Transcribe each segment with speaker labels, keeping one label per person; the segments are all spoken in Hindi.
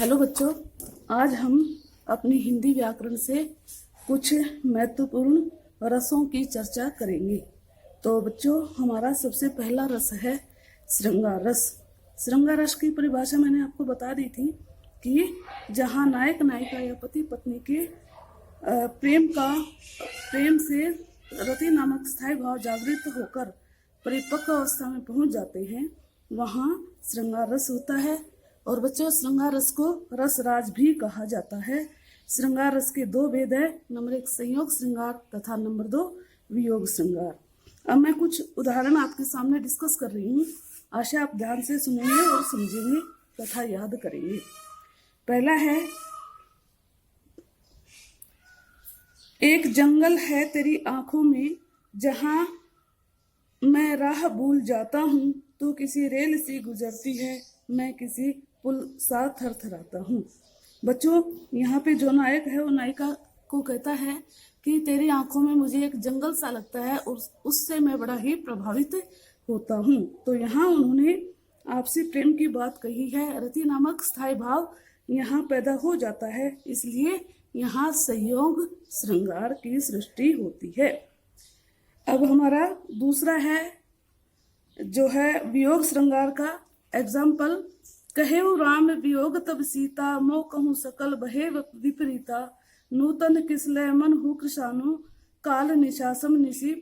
Speaker 1: हेलो बच्चों, आज हम अपनी हिंदी व्याकरण से कुछ महत्वपूर्ण रसों की चर्चा करेंगे। तो बच्चों, हमारा सबसे पहला रस है श्रृंगार रस। श्रृंगार रस की परिभाषा मैंने आपको बता दी थी कि जहाँ नायक नायिका या पति पत्नी के प्रेम से रति नामक स्थायी भाव जागृत होकर परिपक्व अवस्था में पहुंच जाते हैं, वहाँ श्रृंगार रस होता है। और बच्चों, श्रृंगार रस को रसराज भी कहा जाता है। श्रृंगार रस के दो भेद है, नंबर 1 संयोग श्रृंगार तथा नंबर 2 वियोग श्रृंगार। अब मैं कुछ उदाहरण आपके सामने डिस्कस कर रही हूँ। आशा आप ध्यान से सुनेंगे और समझेंगे तथा याद करेंगे। पहला है, एक जंगल है तेरी आंखों में, जहां मैं राह भूल जाता हूँ, तो किसी रेल सी गुजरती है, मैं किसी पुल सा थरथराता हूँ। बच्चों, यहाँ पे जो नायक है वो नायिका को कहता है कि तेरी आंखों में मुझे एक जंगल सा लगता है और उससे मैं बड़ा ही प्रभावित होता हूँ। तो यहाँ उन्होंने आपसी प्रेम की बात कही है। रति नामक स्थायी भाव यहाँ पैदा हो जाता है, इसलिए यहाँ संयोग श्रृंगार की सृष्टि होती है। अब हमारा दूसरा है जो है वियोग श्रृंगार का एग्जाम्पल। कहेऊ राम वियोग तब सीता, मो कहूँ सकल बहे विपरीता, नूतन किसलय मन हु कृषाणु, काल निशासम निशि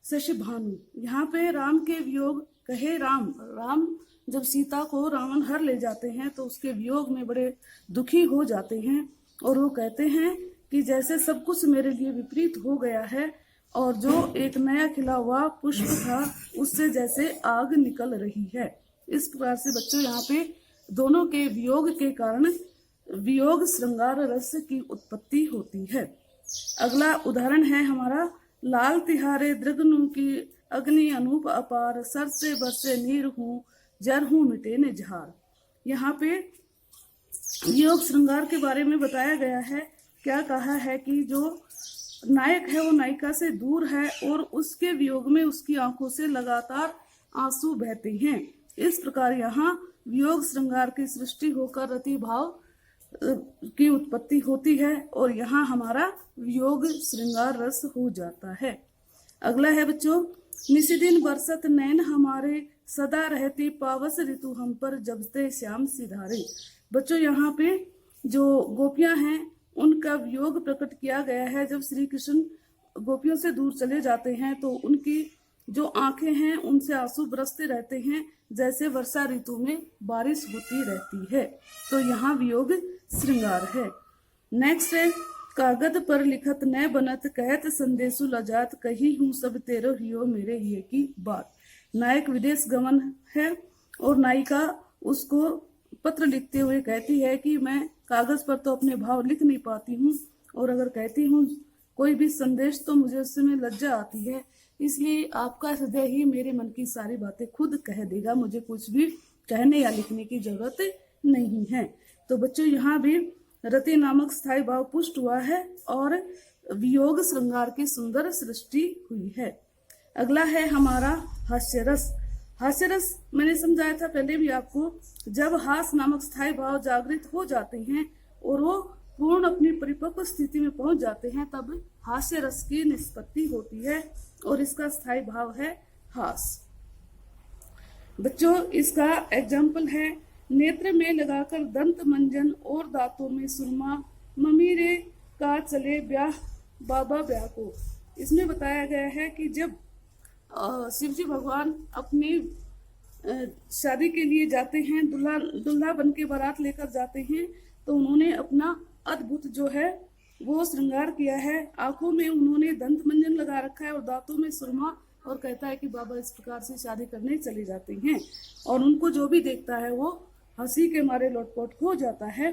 Speaker 1: शशि भानु। यहाँ पे राम के वियोग कहे राम जब सीता को रावण हर ले जाते हैं तो उसके वियोग में बड़े दुखी हो जाते हैं और वो कहते हैं कि जैसे सब कुछ मेरे लिए विपरीत हो गया है और जो एक नया खिला हुआ पुष्प था उससे जैसे आग निकल रही है। इस प्रकार से बच्चों यहाँ पे दोनों के वियोग के कारण वियोग श्रृंगार रस की उत्पत्ति होती है। अगला उदाहरण है हमारा, लाल तिहारे दृगनु की अग्नि अनूप अपार, सर से बरसे नीर हूँ जर हूँ मिटे ने झार। यहाँ पे वियोग श्रृंगार के बारे में बताया गया है। क्या कहा है कि जो नायक है वो नायिका से दूर है और उसके वियोग में उसकी आंखों से लगातार आंसू बहते हैं। इस प्रकार यहाँ वियोग श्रृंगार की सृष्टि होकर रति भाव की उत्पत्ति होती है और यहाँ हमारा वियोग श्रृंगार रस हो जाता है। अगला है बच्चों, निशिदिन बरसत नैन हमारे, सदा रहती पावस ऋतु हम पर, जबते श्याम सिधारे। बच्चों, यहाँ पे जो गोपियां हैं उनका वियोग प्रकट किया गया है। जब श्री कृष्ण गोपियों से दूर चले जाते हैं तो उनकी जो आंखें हैं उनसे आंसू बरसते रहते हैं, जैसे वर्षा ऋतु में बारिश होती रहती है। तो यहाँ वियोग श्रृंगार है। नेक्स्ट है, कागज पर लिखत न बनत, कहत संदेशु लजात, कही हूँ सब तेरो हियो मेरे हिये की बात। नायक विदेश गमन है और नायिका उसको पत्र लिखते हुए कहती है कि मैं कागज पर तो अपने भाव लिख नहीं पाती हूँ और अगर कहती हूँ कोई भी संदेश तो मुझे उसमें लज्जा आती है, इसलिए आपका हृदय ही मेरे मन की सारी बातें खुद कह देगा, मुझे कुछ भी कहने या लिखने की जरूरत नहीं है। तो बच्चों, यहाँ भी रति नामक स्थायी भाव पुष्ट हुआ है और वियोग श्रृंगार की सुंदर सृष्टि हुई है। अगला है हमारा हास्य रस। हास्य रस मैंने समझाया था पहले भी आपको। जब हास नामक स्थायी भाव जागृत हो जाते हैं और वो पूर्ण अपनी परिपक्व स्थिति में पहुंच जाते हैं, तब हास्य रस की निष्पत्ति होती है और इसका स्थायी भाव है हास। बच्चों, इसका एग्जाम्पल है, नेत्र में लगाकर दंत मंजन और दांतों में सुरमा, ममीरे का चले ब्याह बाबा ब्याह को। इसमें बताया गया है कि जब शिव जी भगवान अपनी शादी के लिए जाते हैं, दुल्हा बन के बारात लेकर जाते हैं, तो उन्होंने अपना अद्भुत जो है वो श्रृंगार किया है। आंखों में उन्होंने दंत मंजन लगा रखा है और दांतों में सुरमा, और कहता है कि बाबा इस प्रकार से शादी करने चले जाते हैं और उनको जो भी देखता है वो हंसी के मारे लोटपोट हो जाता है।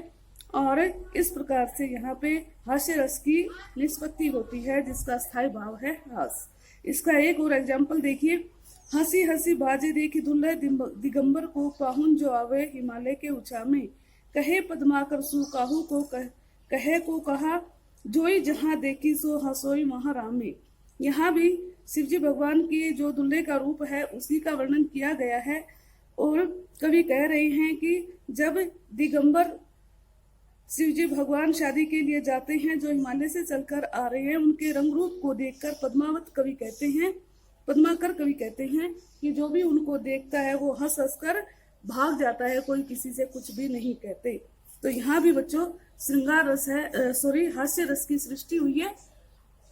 Speaker 1: और इस प्रकार से यहाँ पे हास्य रस की निष्पत्ति होती है जिसका स्थायी भाव है हास। इसका एक और एग्जाम्पल देखिए, हंसी हंसी बाजे देखी दुल्हे दिगंबर को, पाहुन जो आवे हिमालय के ऊंचा में, कहे पद्माकर सु काहू को कहे को कहा, जोई जहां देखी सो हसोई महारामे। यहाँ भी शिवजी भगवान की जो दुल्हे का रूप है उसी का वर्णन किया गया है और कवि कह रहे हैं कि जब दिगंबर शिव जी भगवान शादी के लिए जाते हैं, जो हिमालय से चलकर आ रहे हैं। उनके रंग रूप को देखकर पद्माकर कवि कहते हैं कि जो भी उनको देखता है वो हंस हंस कर भाग जाता है, कोई किसी से कुछ भी नहीं कहते। तो यहाँ भी बच्चों श्रृंगार रस है, हास्य रस की सृष्टि हुई है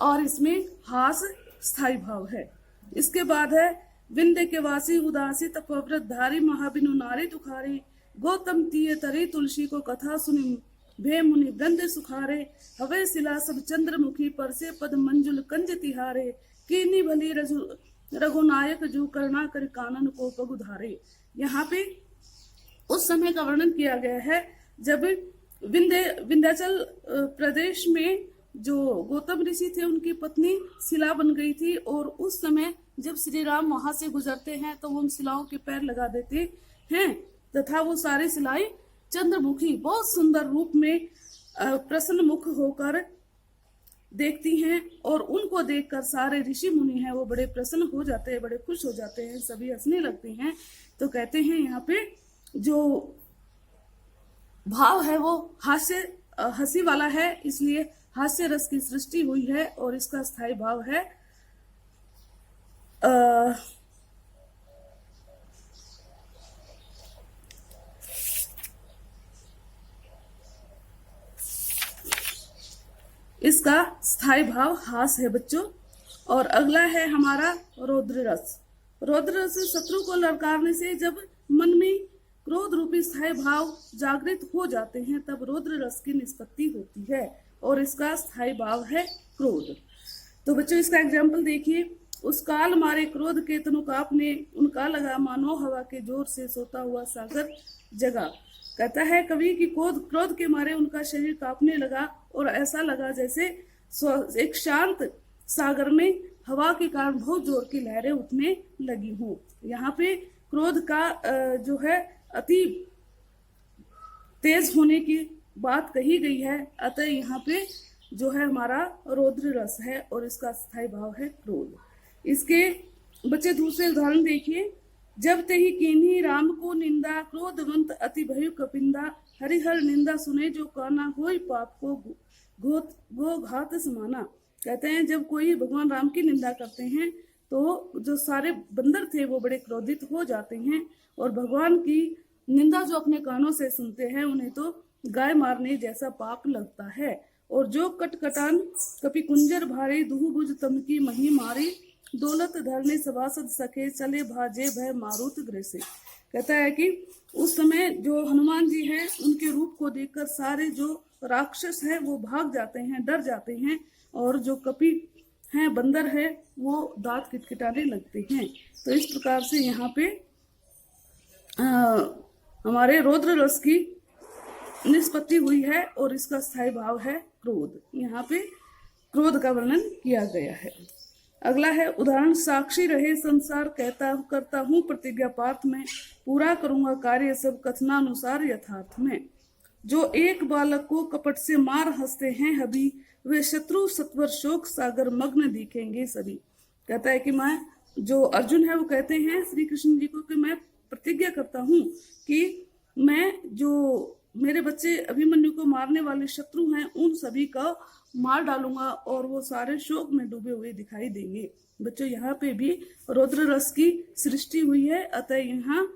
Speaker 1: और इसमें हास स्थाई भाव है। इसके बाद है विंध्य के वासी उदासी तपव्रत धारी महाबिनु नारी तुखारी गौतम तीय तरी तुलसी को कथा सुनी भे मुनि वृंद सुखारे हवे शिला सब चंद्रमुखी पर से पद मंजुल कंज तिहारे कीनी भली रघुनायक जो करुणा कर कानन को पगुधारे। यहाँ पे उस समय का वर्णन किया गया है जब विंध्याचल प्रदेश में जो गौतम ऋषि थे उनकी पत्नी शिला बन गई थी, और उस समय जब श्री राम वहां से गुजरते हैं तो वो उन शिलाओं के पैर लगा देते हैं तथा वो सारी शिलाएं चंद्रमुखी बहुत सुंदर रूप में प्रसन्न मुख होकर देखती हैं, और उनको देखकर सारे ऋषि मुनि हैं वो बड़े प्रसन्न हो जाते हैं, बड़े खुश हो जाते हैं, सभी हंसने लगते हैं। तो कहते हैं यहाँ पे जो भाव है वो हंसी वाला है, इसलिए हास्य रस की सृष्टि हुई है और इसका स्थायी भाव है इसका स्थायी भाव हास है बच्चों। और अगला है हमारा रौद्र रस। रौद्र रस शत्रु को ललकारने से जब मन में क्रोध रूपी स्थायी भाव जागृत हो जाते हैं तब रौद्र रस की निष्पत्ति होती है और इसका स्थायी भाव है क्रोध। तो बच्चों इसका एग्जाम्पल देखिए। उस काल मारे क्रोध के तनुकाप ने उनका लगा मानो हवा के जोर से सोता हुआ सागर जगा। कहता है कवि कि क्रोध के मारे उनका शरीर कांपने लगा और ऐसा लगा जैसे एक शांत सागर में हवा के कारण बहुत जोर की लहरें उठने लगी हूँ। यहाँ पे क्रोध का जो है अति तेज होने की बात कही गई है, अतः यहाँ पे जो है हमारा रौद्र रस है और इसका स्थायी भाव है क्रोध। इसके बच्चे दूसरे उदाहरण देखिए। जब तेहि कीन्ही राम को निंदा क्रोधवंत अति भयु कपिंदा हरिहर निंदा सुने जो काना होई पाप को गो घात समाना। कहते हैं जब कोई भगवान राम की निंदा करते हैं तो जो सारे बंदर थे वो बड़े क्रोधित हो जाते हैं, और भगवान की निंदा जो अपने कानों से सुनते हैं उन्हें तो गाय मारने जैसा पाप लगता है। और जो कटकटान कपि कुंजर भारे दुहु भुज तमकी मही मारी दौलत धरने सभासद सखे चले भाजे भय मारुत गृह से। कहता है कि उस समय जो हनुमान जी हैं उनके रूप को देखकर सारे जो राक्षस हैं वो भाग जाते हैं, डर जाते हैं, और जो कपि हैं बंदर है वो दांत किटकिटाने लगते हैं। तो इस प्रकार से यहाँ पे हमारे रौद्र रस की निष्पत्ति हुई है और इसका स्थायी भाव है क्रोध। यहाँ पे क्रोध का वर्णन किया गया है। अगला है उदाहरण। साक्षी रहे संसार करता हूँ प्रतिज्ञा पार्थ में पूरा करूंगा कार्य सब कथनानुसार यथार्थ में। जो एक बालक को कपट से मार हंसते हैं हबी वे शत्रु सत्वर शोक सागर मग्न दिखेंगे सभी। कहता है कि मैं जो अर्जुन है वो कहते हैं श्री कृष्ण जी को कि मैं प्रतिज्ञा करता हूँ कि मैं जो मेरे बच्चे अभिमन्यु को मारने वाले शत्रु हैं उन सभी का मार डालूंगा और वो सारे शोक में डूबे हुए दिखाई देंगे। बच्चों यहाँ पे भी रौद्र रस की सृष्टि हुई है, अतः यहाँ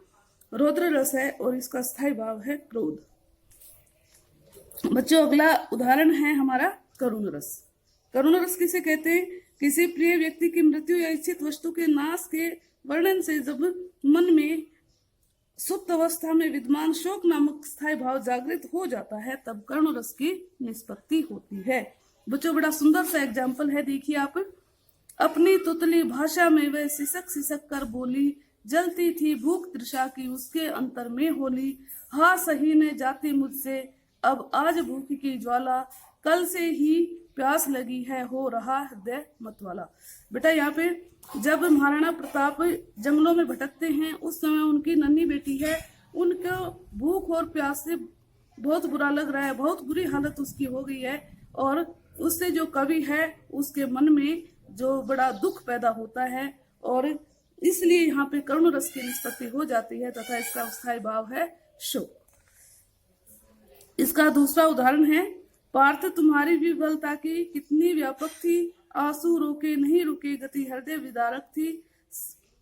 Speaker 1: रौद्र रस है और इसका स्थायी भाव है क्रोध। बच्चों अगला उदाहरण है हमारा करुण रस। करुण रस किसे कहते हैं? किसी प्रिय व्यक्ति की मृत्यु या इच्छित वस्तु के नाश के वर्णन से जब मन में सुप्त अवस्था में विद्यमान शोक नामक स्थायी भाव जागृत हो जाता है तब करुण रस की निष्पत्ति होती है। बच्चों बड़ा सुंदर सा एग्जाम्पल है, देखिए आप। अपनी तुतली भाषा में वह सिसक सिसक कर बोली जलती थी भूख तृषा की उसके अंतर में होली हाँ सही ने जाती मुझसे अब आज भूख की ज्वाला कल से ही प्यास लगी है हो रहा हृदय मतवाला। बेटा यहाँ पे जब महाराणा प्रताप जंगलों में भटकते हैं उस समय उनकी नन्ही बेटी है, उनको भूख और प्यास से बहुत बुरा लग रहा है, बहुत बुरी हालत उसकी हो गई है, और उससे जो कवि है उसके मन में जो बड़ा दुख पैदा होता है और इसलिए यहाँ पे करुण रस की निष्पत्ति हो जाती है तथा इसका स्थायी भाव है शोक। इसका दूसरा उदाहरण है, पार्थ तुम्हारी विबलता की कितनी व्यापक थी, आंसू रोके नहीं रुके गति हृदय विदारक थी,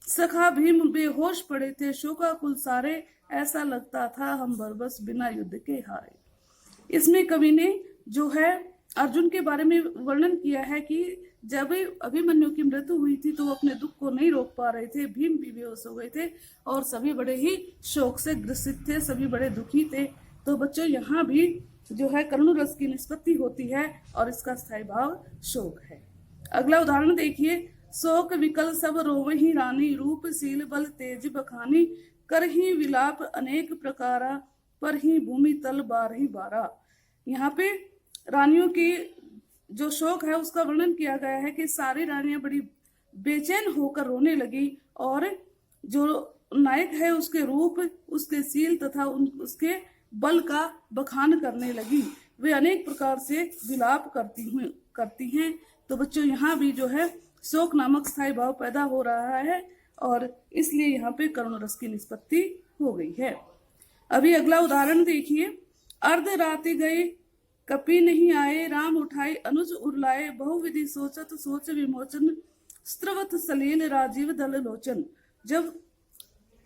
Speaker 1: सखा भीम बेहोश पड़े थे शोकाकुल सारे, ऐसा लगता था हम बरबस बिना युद्ध के हारे। इसमें कवि ने जो है अर्जुन के बारे में वर्णन किया है कि जब अभिमन्यु की मृत्यु हुई थी तो वो अपने दुख को नहीं रोक पा रहे थे, भीम भी बेहोश हो गए थे और सभी बड़े ही शोक से ग्रसित थे, सभी बड़े दुखी थे। तो बच्चों यहाँ भी जो है करुण रस की निष्पत्ति होती है और इसका स्थायी भाव शोक है। अगला उदाहरण देखिए, शोक विकल सब रोवहि रानी, रूप शील बल तेज बखानी, करहि विलाप अनेक प्रकारा, पर ही भूमि तल बारहि बारा। यहाँ पे रानियों की जो शोक है उसका वर्णन किया गया है कि सारी रानियां बड़ी बेचैन होकर रोने लगी और जो नायक है उसके रूप, उसके सील तथा उसके बल का बखान करने लगी, वे अनेक प्रकार से विलाप करती हैं। तो बच्चों यहाँ भी जो है शोक नामक स्थायी भाव पैदा हो रहा है और इसलिए यहाँ पे करुण रस की निष्पत्ति हो गई है। अभी अगला उदाहरण देखिए, अर्ध राति गए कपि नहीं आए, राम उठाए अनुज उरलाए, बहुविधि सोचत सोच विमोचन, स्त्रवत सलील राजीव दल लोचन। जब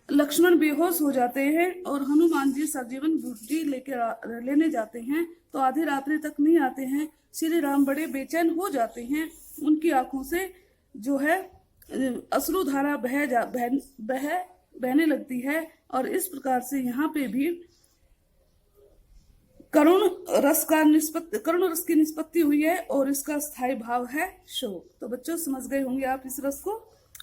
Speaker 1: लक्ष्मण बेहोश हो जाते हैं और हनुमान जी सजीवन बूटी लेने जाते हैं तो आधी रात्रि तक नहीं आते हैं, श्री राम बड़े बेचैन हो जाते हैं, उनकी आंखों से जो है अश्रुधारा बहने लगती है और इस प्रकार से यहाँ पे भी करुण रस की निष्पत्ति हुई है और इसका स्थायी भाव है शोक। तो बच्चों समझ गए होंगे आप इस रस को।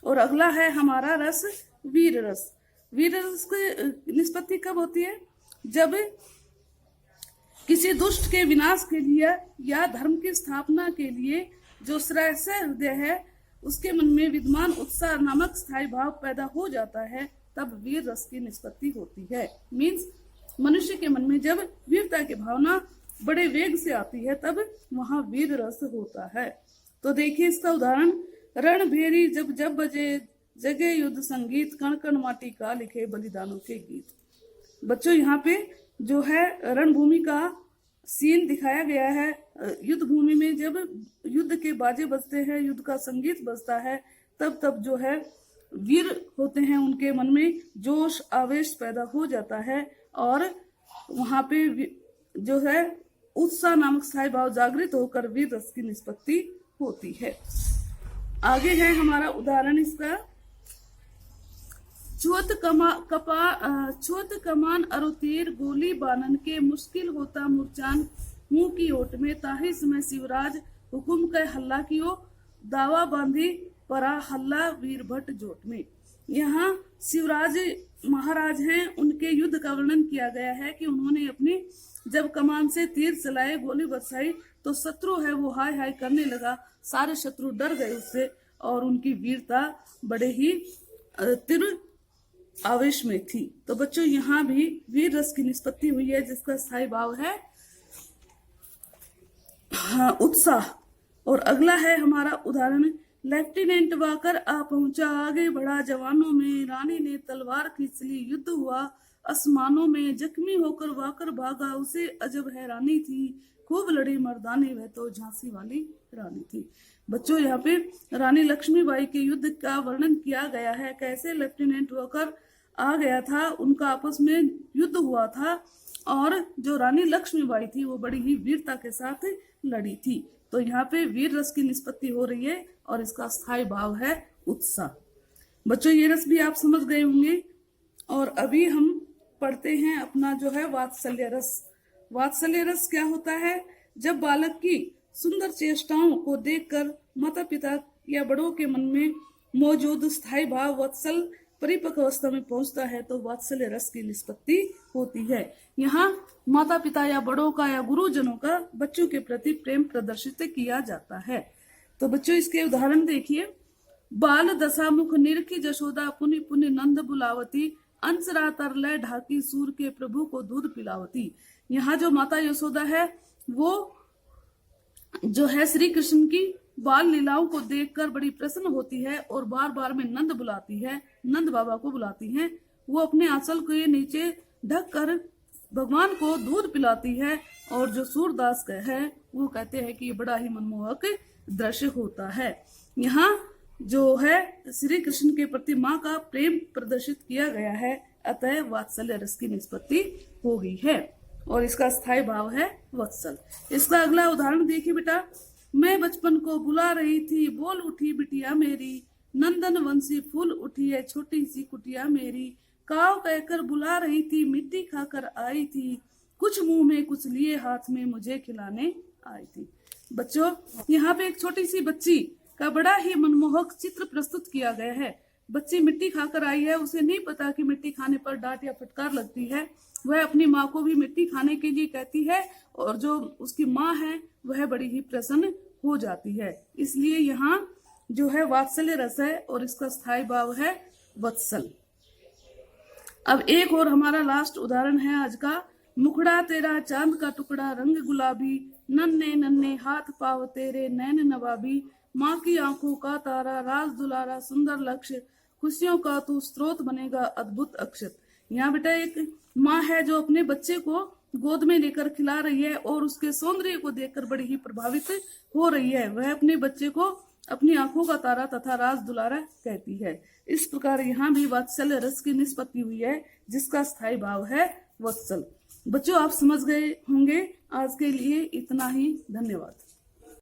Speaker 1: और अगला है हमारा रस वीर रस। वीर रस की निष्पत्ति कब होती है? जब किसी दुष्ट के विनाश के लिए या धर्म की स्थापना के लिए जो श्रेयस्कर हृदय है उसके मन में विद्यमान उत्साह नामक स्थायी भाव पैदा हो जाता है, तब वीर रस की निष्पत्ति होती है। मीन्स मनुष्य के मन में जब वीरता की भावना बड़े वेग से आती है तब वहां वीर रस होता है। तो देखिए इसका उदाहरण, रणभेरी जब जब बजे जगे युद्ध संगीत, कण कण माटी का लिखे बलिदानों के गीत। बच्चों यहाँ पे जो है रणभूमि का सीन दिखाया गया है। युद्ध भूमि में जब युद्ध के बाजे बजते हैं, युद्ध का संगीत बजता है, तब जो है वीर होते हैं उनके मन में जोश आवेश पैदा हो जाता है और वहां पे जो है उत्साह नामक स्थायी भाव जागृत होकर वीर रस की निष्पत्ति होती है। आगे है हमारा उदाहरण इसका, छुअत कमान अरुतीर, गोली बानन के मुश्किल होता मुरचान, मुंह की ओट में ताहि समय शिवराज, हुकुम के हल्ला कियो दावा बांधी परा हल्ला वीर भट्ट जोट में। यहाँ शिवराज महाराज हैं, उनके युद्ध का वर्णन किया गया है कि उन्होंने अपनी जब कमान से तीर चलाए, गोली बरसाई तो शत्रु है वो हाय हाय करने लगा, सारे शत्रु डर गए उससे और उनकी वीरता बड़े ही तीव्र आवेश में थी। तो बच्चों यहाँ भी वीर रस की निष्पत्ति हुई है जिसका स्थायी भाव है उत्साह। और अगला है हमारा उदाहरण, लेफ्टिनेंट वाकर आ पहुंचा, आगे बढ़ा जवानों में, रानी ने तलवार खींच ली, युद्ध हुआ आसमानों में, जख्मी होकर वाकर भागा, उसे अजब हैरानी थी, खूब लड़ी मर्दानी, वह तो झांसी वाली रानी थी। बच्चों यहाँ पे रानी लक्ष्मीबाई के युद्ध का वर्णन किया गया है, कैसे लेफ्टिनेंट वाकर आ गया था, उनका आपस में युद्ध हुआ था और जो रानी लक्ष्मीबाई थी वो बड़ी ही वीरता के साथ लड़ी थी। तो यहाँ पे वीर रस की निष्पत्ति हो रही है और इसका स्थायी भाव है उत्साह। बच्चों ये रस भी आप समझ गए होंगे। और अभी हम पढ़ते हैं अपना जो है वात्सल्य रस। वात्सल्य रस क्या होता है? जब बालक की सुंदर चेष्टाओं को देखकर माता पिता या बड़ों के मन में मौजूद स्थायी भाव वत्सल परिपक्व अवस्था में पहुंचता है तो वात्सल्य रस की निष्पत्ति होती है। यहाँ माता पिता या बड़ों का या गुरुजनों का बच्चों के प्रति प्रेम प्रदर्शित किया जाता है। तो बच्चों इसके उदाहरण देखिए, बाल दशा मुख निरखी जशोदा, पुनि पुनि नंद बुलावती, अंसरा तरलय ढाकी, सूर के प्रभु को दूध पिलावती। यहाँ जो माता यशोदा है वो जो है श्री कृष्ण की बाल लीलाओं को देखकर बड़ी प्रसन्न होती है और बार बार में नंद बुलाती है, नंद बाबा को बुलाती हैं। वो अपने आंचल के नीचे ढक कर भगवान को दूध पिलाती है, और जो सूरदास का है वो कहते हैं कि ये बड़ा ही मनमोहक दृश्य होता है। यहाँ जो है श्री कृष्ण के प्रति माँ का प्रेम प्रदर्शित किया गया है, अतः वात्सल्य रस की निष्पत्ति हो गई है, और इसका स्थायी भाव है वत्सल। इसका अगला उदाहरण देखिए बेटा। मैं बचपन को बुला रही थी, बोल उठी बिटिया मेरी, नंदन वंशी फूल उठी है छोटी सी कुटिया मेरी, काव कहकर बुला रही थी, मिट्टी खाकर आई थी, कुछ मुंह में कुछ लिए हाथ में मुझे खिलाने आई थी। बच्चों, यहाँ पे एक छोटी सी बच्ची का बड़ा ही मनमोहक चित्र प्रस्तुत किया गया है। बच्ची मिट्टी खाकर आई है, उसे नहीं पता कि मिट्टी खाने पर डांट या फटकार लगती है। वह अपनी माँ को भी मिट्टी खाने के लिए कहती है, और जो उसकी माँ है वह बड़ी ही प्रसन्न हो जाती है। इसलिए यहाँ जो है वात्सल्य रस है, और इसका स्थायी भाव है वत्सल। अब एक और हमारा लास्ट उदाहरण है आज का। मुखड़ा तेरा चांद का टुकड़ा रंग गुलाबी, नन्हे नन्हे हाथ पाव तेरे नैन नवाबी, माँ की आंखों का तारा राज दुलारा सुंदर लक्ष्य, खुशियों का तू स्रोत बनेगा अद्भुत अक्षत। यहाँ बेटा एक माँ है जो अपने बच्चे को गोद में लेकर खिला रही है, और उसके सौंदर्य को देखकर बड़ी ही प्रभावित हो रही है। वह अपने बच्चे को अपनी आंखों का तारा तथा राज दुलारा कहती है। इस प्रकार यहाँ भी वात्सल्य रस की निष्पत्ति हुई है, जिसका स्थायी भाव है वत्सल। बच्चों, आप समझ गए होंगे। आज के लिए इतना ही। धन्यवाद।